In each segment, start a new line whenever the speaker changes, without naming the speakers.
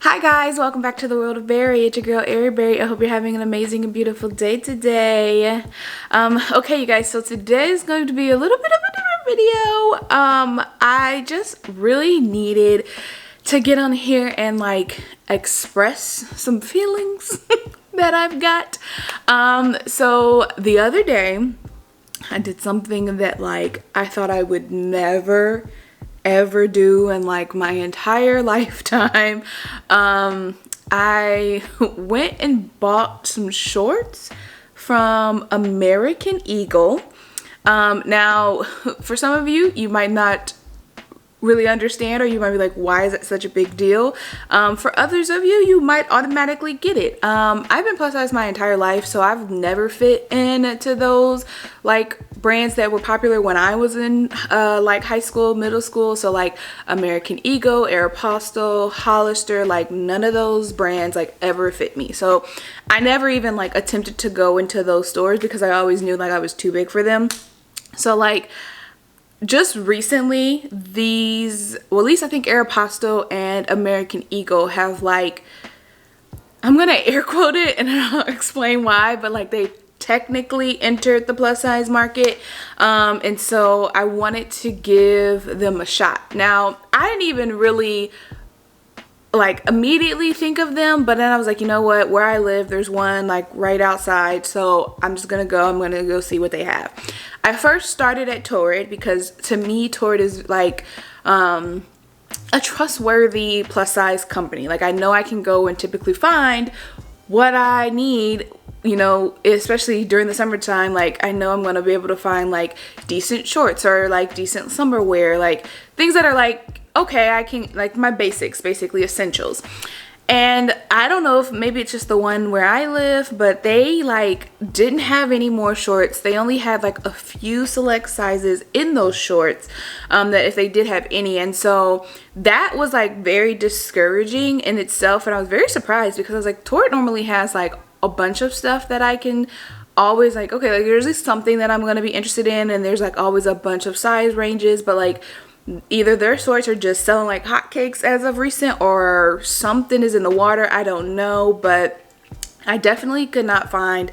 Hi guys, welcome back to the world of Berry. It's your girl Ari Berry. I hope you're having an amazing and beautiful day today. Okay you guys, so today is going to be a little bit of a different video. I just really needed to get on here and like express some feelings that I've got. So the other day I did something that like I thought I would never ever do in like my entire lifetime. I went and bought some shorts from American Eagle. Now for some of you, you might not really understand, or you might be like, why is it such a big deal? For others of you, you might automatically get it. I've been plus size my entire life, so I've never fit into those like brands that were popular when I was in like high school, middle school. So like American Eagle, Aeropostale, Hollister, like none of those brands like ever fit me. So I never even like attempted to go into those stores because I always knew like I was too big for them. So like just recently, these, well, at least I think Aeropostale and American Eagle have like, I'm gonna air quote it and I'll explain why, but like they technically entered the plus size market. And so I wanted to give them a shot. Now, I didn't even really like immediately think of them, but then I was like, you know what, where I live there's one like right outside, so I'm gonna go see what they have. I first started at Torrid because to me Torrid is like a trustworthy plus size company. Like I know I can go and typically find what I need, you know, especially during the summertime. Like I know I'm gonna be able to find like decent shorts or like decent summer wear, like things that are like, okay, I can, like my basics, basically essentials. And I don't know if maybe it's just the one where I live, but they like didn't have any more shorts. They only had like a few select sizes in those shorts, that if they did have any. And so that was like very discouraging in itself. And I was very surprised because I was like, Torrid normally has like a bunch of stuff that I can always like, okay, like there's just something that I'm going to be interested in. And there's like always a bunch of size ranges, but like either their shorts are just selling like hotcakes as of recent, or something is in the water. I don't know, but I definitely could not find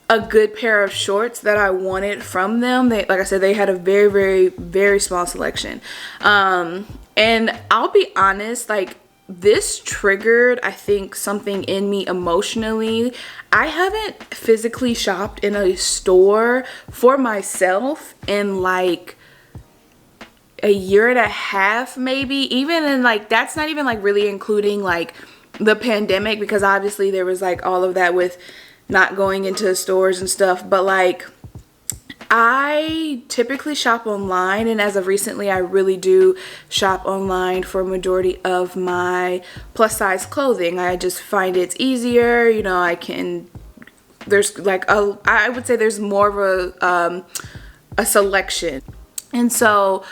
a good pair of shorts that I wanted from them. They, like I said, they had a very, very, very small selection. And I'll be honest, like this triggered, I think, something in me emotionally. I haven't physically shopped in a store for myself in like a year and a half, maybe, even, and like that's not even like really including like the pandemic, because obviously there was like all of that with not going into stores and stuff. But like I typically shop online, and as of recently I really do shop online for a majority of my plus size clothing. I just find it's easier, you know. I can, there's like I would say there's more of a selection. And so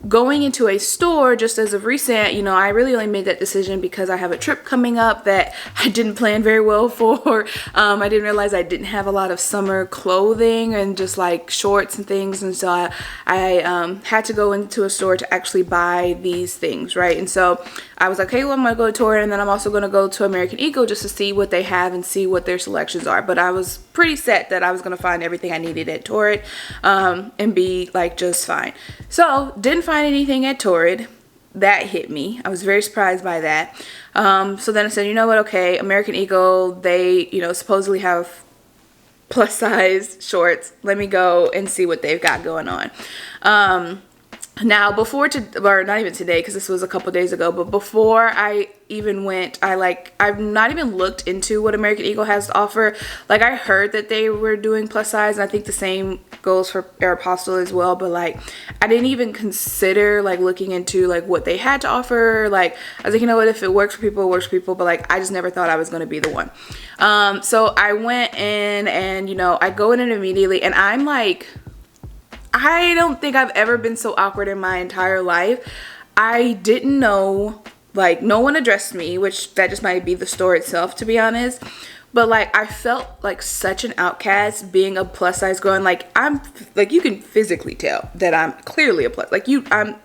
going into a store just as of recent, you know, I really only made that decision because I have a trip coming up that I didn't plan very well for. I didn't realize I didn't have a lot of summer clothing and just like shorts and things. And so I had to go into a store to actually buy these things, right? And so I was like, hey, well, I'm going to go to Torrid, and then I'm also going to go to American Eagle just to see what they have and see what their selections are. But I was pretty set that I was going to find everything I needed at Torrid, and be like just fine. So didn't find anything at Torrid. That hit me. I was very surprised by that. So then I said, you know what, okay, American Eagle, they, you know, supposedly have plus size shorts. Let me go and see what they've got going on. Now before, or not even today, because this was a couple days ago, but before I even went, I've not even looked into what American Eagle has to offer. Like I heard that they were doing plus size, and I think the same goes for Aeropostale as well, but like I didn't even consider like looking into like what they had to offer. Like I was like, you know what, if it works for people, it works for people, but like I just never thought I was going to be the one. So I went in, and you know, I go in and immediately, and I'm like, I don't think I've ever been so awkward in my entire life. I didn't know, like no one addressed me, which that just might be the store itself, to be honest. But like I felt like such an outcast being a plus size girl, and like I'm like, you can physically tell that I'm clearly a plus, like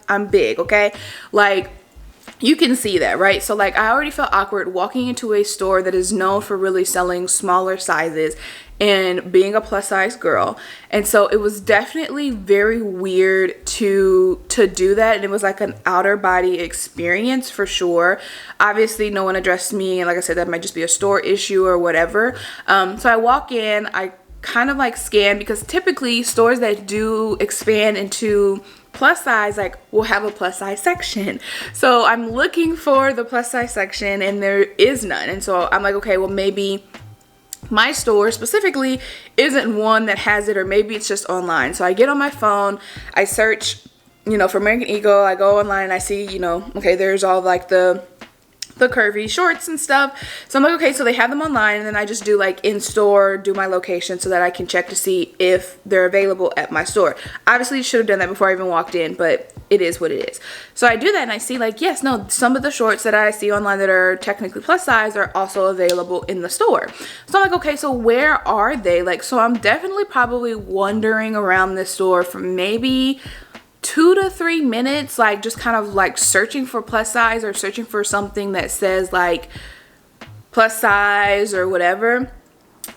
I'm big, okay? Like you can see that, right? So like I already felt awkward walking into a store that is known for really selling smaller sizes and being a plus size girl. And so it was definitely very weird to do that, and it was like an outer body experience for sure. Obviously no one addressed me, and like I said, that might just be a store issue or whatever. So I walk in, I kind of like scan, because typically stores that do expand into plus size like will have a plus size section. So I'm looking for the plus size section and there is none. And so I'm like, okay, well maybe my store specifically isn't one that has it, or maybe it's just online. So I get on my phone, I search, you know, for American Eagle. I go online and I see, you know, okay, there's all like the curvy shorts and stuff. So I'm like, okay, so they have them online, and then I just do like in store, do my location so that I can check to see if they're available at my store. Obviously should have done that before I even walked in, but it is what it is. So I do that and I see like, yes, no, some of the shorts that I see online that are technically plus size are also available in the store. So I'm like, okay, so where are they? Like, so I'm definitely probably wandering around this store for maybe 2 to 3 minutes, like just kind of like searching for plus size or searching for something that says like plus size or whatever.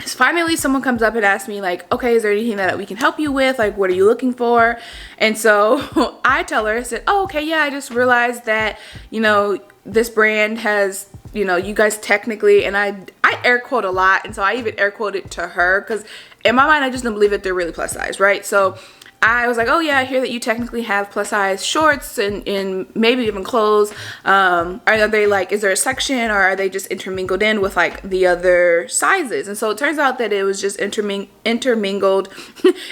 So finally someone comes up and asks me like, okay, is there anything that we can help you with? Like, what are you looking for? And so I tell her, I said, oh, okay, yeah, I just realized that, you know, this brand has, you know, you guys technically, and I air quote a lot, and so I even air quoted to her because in my mind I just don't believe that they're really plus size, right? So I was like, oh yeah, I hear that you technically have plus size shorts and maybe even clothes. Are they like, is there a section, or are they just intermingled in with like the other sizes? And so it turns out that it was just intermingled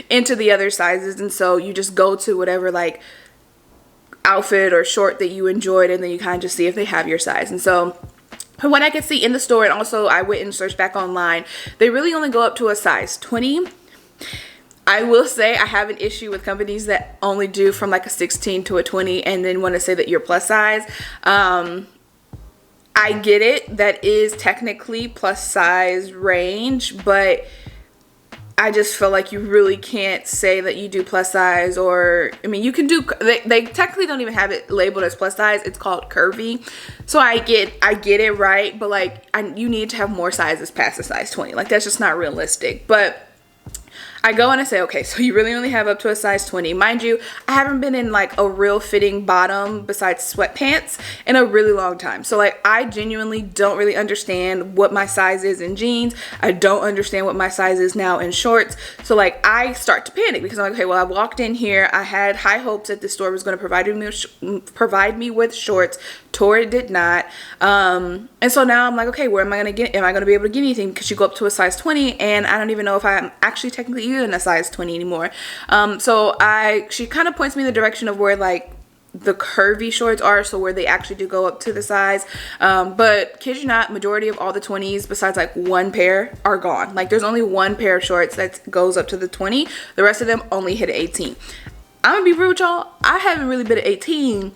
into the other sizes. And so you just go to whatever like outfit or short that you enjoyed, and then you kind of just see if they have your size. And so from what I could see in the store, and also I went and searched back online, they really only go up to a size 20. I will say I have an issue with companies that only do from like a 16 to a 20 and then want to say that you're plus size. I get it. That is technically plus size range, but I just feel like you really can't say that you do plus size, or, I mean, you can do, they technically don't even have it labeled as plus size. It's called curvy. So I get it, right? But like, you need to have more sizes past the size 20. Like, that's just not realistic. But I go and I say, okay, so you really only have up to a size 20. Mind you, I haven't been in like a real fitting bottom besides sweatpants in a really long time. So like, I genuinely don't really understand what my size is in jeans. I don't understand what my size is now in shorts. So like, I start to panic because I'm like, okay, well, I walked in here. I had high hopes that the store was going to provide me with shorts. Torrid did not. And so now I'm like, okay, where am I going to get? Am I going to be able to get anything? Because you go up to a size 20 and I don't even know if I'm actually technically even a size 20 anymore. So she kind of points me in the direction of where like the curvy shorts are, so where they actually do go up to the size. But kid you not, majority of all the 20s besides like one pair are gone. Like, there's only one pair of shorts that goes up to the 20. The rest of them only hit 18. I'm gonna be real with y'all, I haven't really been at 18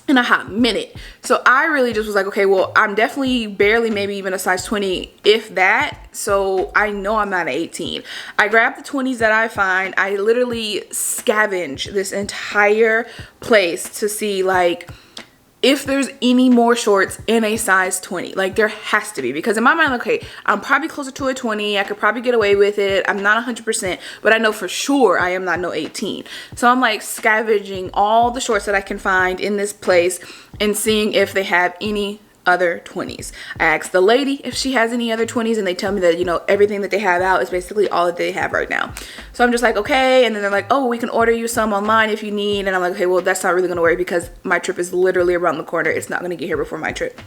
in a hot minute. So I really just was like, okay, well, I'm definitely barely maybe even a size 20, if that. So I know I'm not an 18. I grab the 20s that I find. I literally scavenge this entire place to see like if there's any more shorts in a size 20. Like, there has to be, because in my mind, okay, I'm probably closer to a 20. I could probably get away with it. I'm not 100%, but I know for sure I am not no 18. So I'm like scavenging all the shorts that I can find in this place and seeing if they have any other 20s. I asked the lady if she has any other 20s, and they tell me that, you know, everything that they have out is basically all that they have right now. So I'm just like, okay. And then they're like, oh, we can order you some online if you need. And I'm like, okay, well, that's not really gonna work because my trip is literally around the corner. It's not gonna get here before my trip.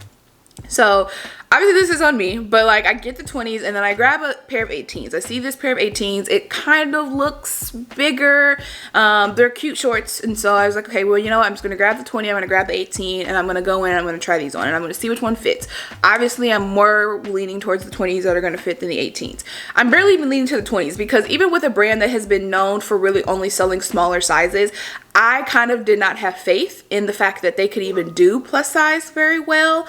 So obviously this is on me, but like, I get the 20s and then I grab a pair of 18s. I see this pair of 18s. It kind of looks bigger. They're cute shorts. And so I was like, okay, well, you know what? I'm just going to grab the 20. I'm going to grab the 18 and I'm going to go in and I'm going to try these on and I'm going to see which one fits. Obviously, I'm more leaning towards the 20s that are going to fit than the 18s. I'm barely even leaning to the 20s because even with a brand that has been known for really only selling smaller sizes, I kind of did not have faith in the fact that they could even do plus size very well.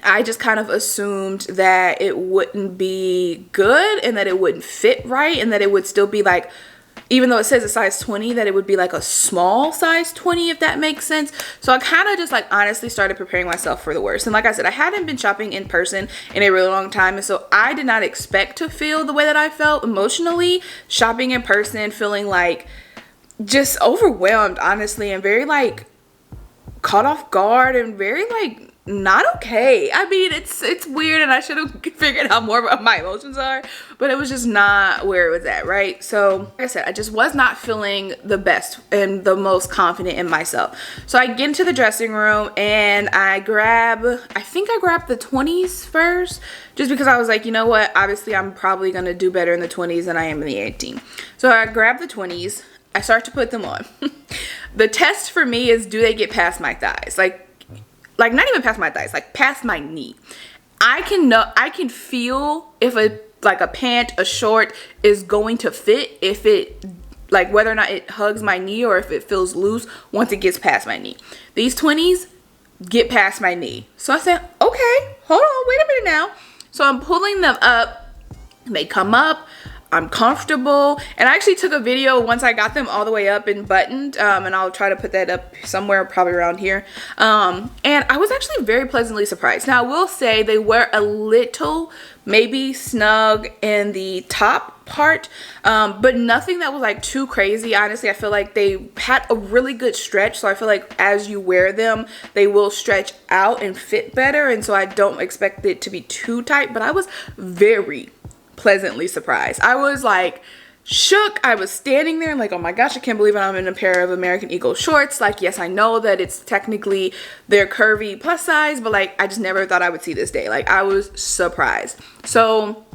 I just kind of assumed that it wouldn't be good and that it wouldn't fit right and that it would still be like even though it says a size 20, that it would be like a small size 20, if that makes sense. So I kind of just like honestly started preparing myself for the worst. And like I said, I hadn't been shopping in person in a really long time, and so I did not expect to feel the way that I felt emotionally shopping in person, feeling like just overwhelmed, honestly, and very like caught off guard and very like not okay. I mean, it's weird, and I should have figured out more about my emotions are, but it was just not where it was at, right? So like I said, I just was not feeling the best and the most confident in myself. So I get into the dressing room and I think I grabbed the 20s first, just because I was like, you know what, obviously I'm probably gonna do better in the 20s than I am in the 18. So I grabbed the 20s, I start to put them on. The test for me is, do they get past my thighs? Like not even past my thighs, like past my knee. I can feel if a pant, a short is going to fit, if it, like whether or not it hugs my knee or if it feels loose once it gets past my knee. These 20s get past my knee. So I said, okay, hold on, wait a minute now. So I'm pulling them up, they come up, I'm comfortable, and I actually took a video once I got them all the way up and buttoned, and I'll try to put that up somewhere probably around here. And I was actually very pleasantly surprised. Now I will say they were a little maybe snug in the top part, but nothing that was like too crazy. Honestly, I feel like they had a really good stretch, so I feel like as you wear them they will stretch out and fit better, and so I don't expect it to be too tight, but I was very pleasantly surprised. I was like shook. I was standing there and like, oh my gosh, I can't believe I'm in a pair of American Eagle shorts. Like, yes, I know that it's technically they're curvy plus size, but like I just never thought I would see this day. Like, I was surprised. So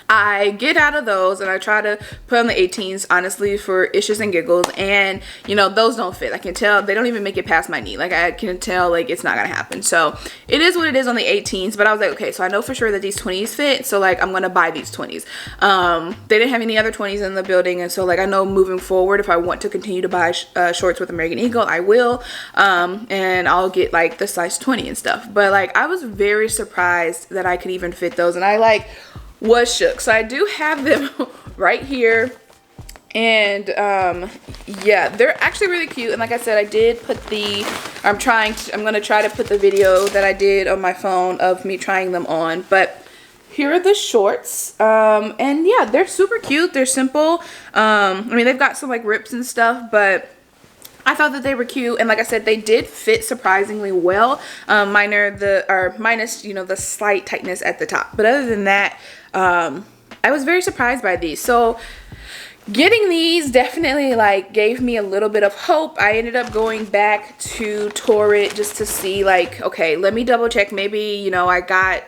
I get out of those and I try to put on the 18s, honestly, for issues and giggles, and you know, those don't fit. I can tell they don't even make it past my knee. Like, I can tell like it's not gonna happen. So it is what it is on the 18s, but I was like, okay, so I know for sure that these 20s fit, so like I'm gonna buy these 20s. They didn't have any other 20s in the building, and so like I know moving forward, if I want to continue to buy shorts with American Eagle, I will, and I'll get like the size 20 and stuff. But like I was very surprised that I could even fit those, and I like was shook. So I do have them right here, and yeah, they're actually really cute. And like I said, I did put I'm gonna try to put the video that I did on my phone of me trying them on. But here are the shorts, and yeah, they're super cute. They're simple. I mean, they've got some like rips and stuff, but I thought that they were cute, and like I said, they did fit surprisingly well, minus, you know, the slight tightness at the top. But other than that, I was very surprised by these. So getting these definitely like gave me a little bit of hope. I ended up going back to Torrid just to see like, okay, let me double check. Maybe, you know, I got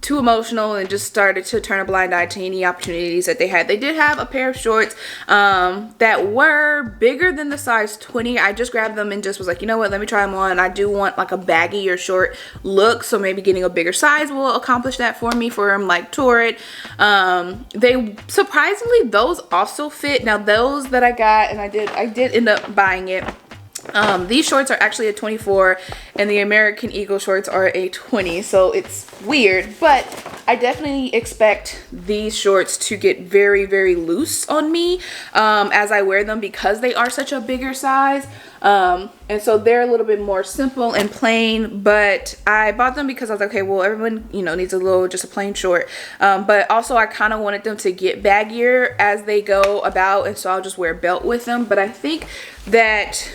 too emotional and just started to turn a blind eye to any opportunities that they had. They did have a pair of shorts that were bigger than the size 20. I just grabbed them and just was like, you know what, let me try them on. I do want like a baggy or short look, so maybe getting a bigger size will accomplish that for me for like Torrid. They surprisingly, those also fit. Now those that I got, and I did end up buying it. These shorts are actually a 24 and the American Eagle shorts are a 20, so it's weird, but I definitely expect these shorts to get very, very loose on me as I wear them, because they are such a bigger size. And so they're a little bit more simple and plain, but I bought them because I was like, okay, well, everyone, you know, needs just a plain short. But also I kind of wanted them to get baggier as they go about, and so I'll just wear a belt with them. But I think that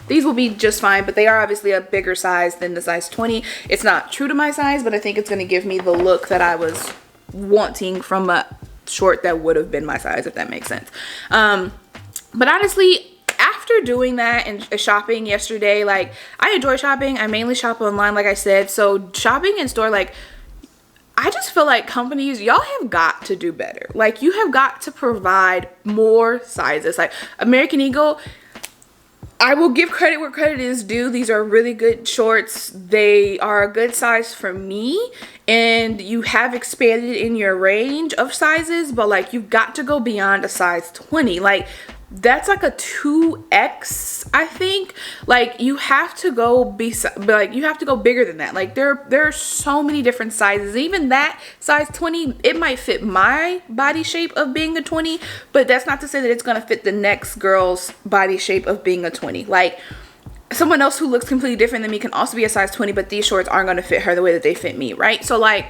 these will be just fine, but they are obviously a bigger size than the size 20. It's not true to my size, but I think it's going to give me the look that I was wanting from a short that would have been my size, if that makes sense. But honestly, after doing that and shopping yesterday, like, I enjoy shopping. I mainly shop online, like I said. So shopping in store, like, I just feel like companies, y'all have got to do better. Like, you have got to provide more sizes. Like, American Eagle, I will give credit where credit is due. These are really good shorts. They are a good size for me, and you have expanded in your range of sizes, but like, you've got to go beyond a size 20. Like, that's like a 2x, I think. Like you have to go you have to go bigger than that. Like there are so many different sizes. Even that size 20, it might fit my body shape of being a 20, but that's not to say that it's gonna fit the next girl's body shape of being a 20. Like someone else who looks completely different than me can also be a size 20, but these shorts aren't gonna fit her the way that they fit me, right? So like,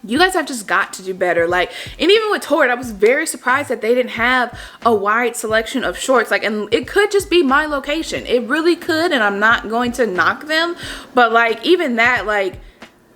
you guys have just got to do better. Like, and even with Torrid, I was very surprised that they didn't have a wide selection of shorts. Like, and it could just be my location. It really could, and I'm not going to knock them. But like, even that, like,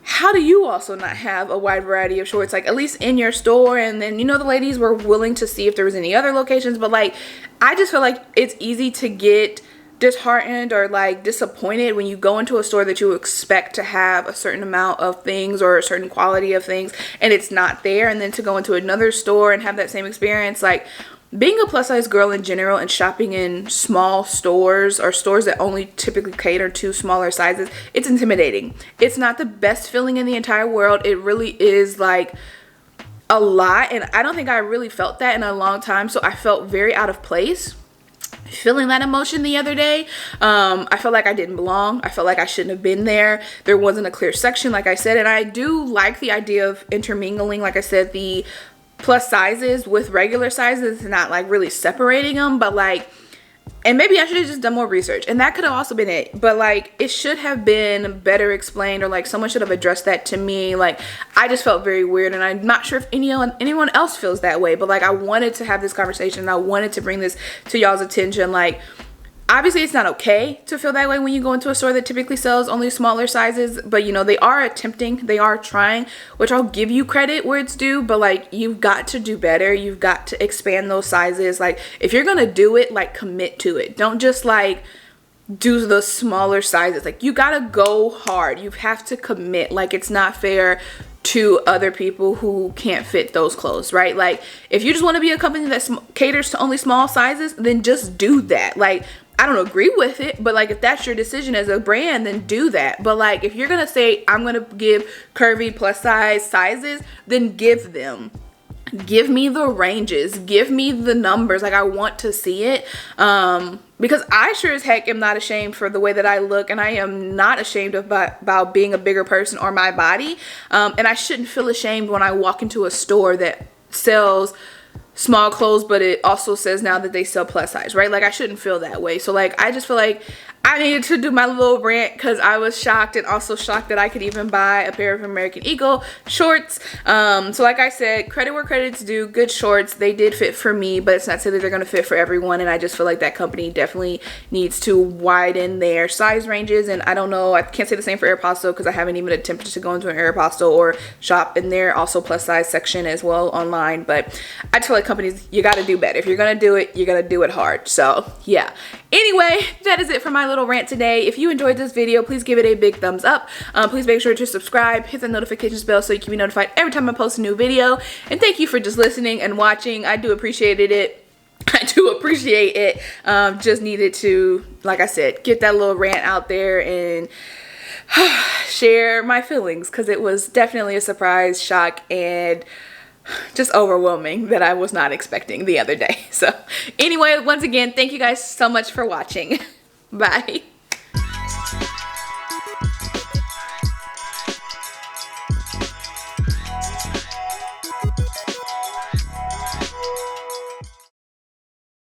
how do you also not have a wide variety of shorts, like at least in your store? And then, you know, the ladies were willing to see if there was any other locations, but like, I just feel like it's easy to get disheartened or like disappointed when you go into a store that you expect to have a certain amount of things or a certain quality of things and it's not there, and then to go into another store and have that same experience. Like, being a plus size girl in general and shopping in small stores or stores that only typically cater to smaller sizes, it's intimidating. It's not the best feeling in the entire world. It really is like a lot, and I don't think I really felt that in a long time. So I felt very out of place feeling that emotion the other day. I felt like I didn't belong. I felt like I shouldn't have been there. There wasn't a clear section, like I said, and I do like the idea of intermingling, like I said, the plus sizes with regular sizes, not like really separating them, but like, and maybe I should have just done more research, and that could have also been it, but like, it should have been better explained, or like someone should have addressed that to me. Like, I just felt very weird, and I'm not sure if anyone else feels that way, but like, I wanted to have this conversation, and I wanted to bring this to y'all's attention. Like, obviously it's not okay to feel that way when you go into a store that typically sells only smaller sizes, but you know, they are attempting, they are trying, which I'll give you credit where it's due, but like, you've got to do better. You've got to expand those sizes. Like, if you're gonna do it, like, commit to it. Don't just like do the smaller sizes. Like, you gotta go hard. You have to commit. Like, it's not fair to other people who can't fit those clothes, right? Like, if you just want to be a company that caters to only small sizes, then just do that. Like, I don't agree with it, but like, if that's your decision as a brand, then do that. But like, if you're gonna say, I'm gonna give curvy plus size sizes, then give them. Give me the ranges, give me the numbers. Like, I want to see it, because I sure as heck am not ashamed for the way that I look, and I am not ashamed about being a bigger person or my body, and I shouldn't feel ashamed when I walk into a store that sells small clothes, but it also says now that they sell plus size, right? Like, I shouldn't feel that way. So like, I just feel like I needed to do my little rant, because I was shocked, and also shocked that I could even buy a pair of American Eagle shorts. So like I said, credit where credit's due. Good shorts. They did fit for me, but it's not to say that they're going to fit for everyone, and I just feel like that company definitely needs to widen their size ranges. And I don't know, I can't say the same for Aeropostale, because I haven't even attempted to go into an Aeropostale or shop in their also plus size section as well online. But I just feel like companies, you got to do better. If you're going to do it, you got to do it hard. So yeah. Anyway, that is it for my little rant today. If you enjoyed this video, please give it a big thumbs up. Please make sure to subscribe, hit the notifications bell so you can be notified every time I post a new video. And thank you for just listening and watching. I do appreciate it. I do appreciate it. Just needed to, like I said, get that little rant out there and share my feelings, because it was definitely a surprise, shock, and just overwhelming that I was not expecting the other day. So anyway, once again, thank you guys so much for watching. Bye.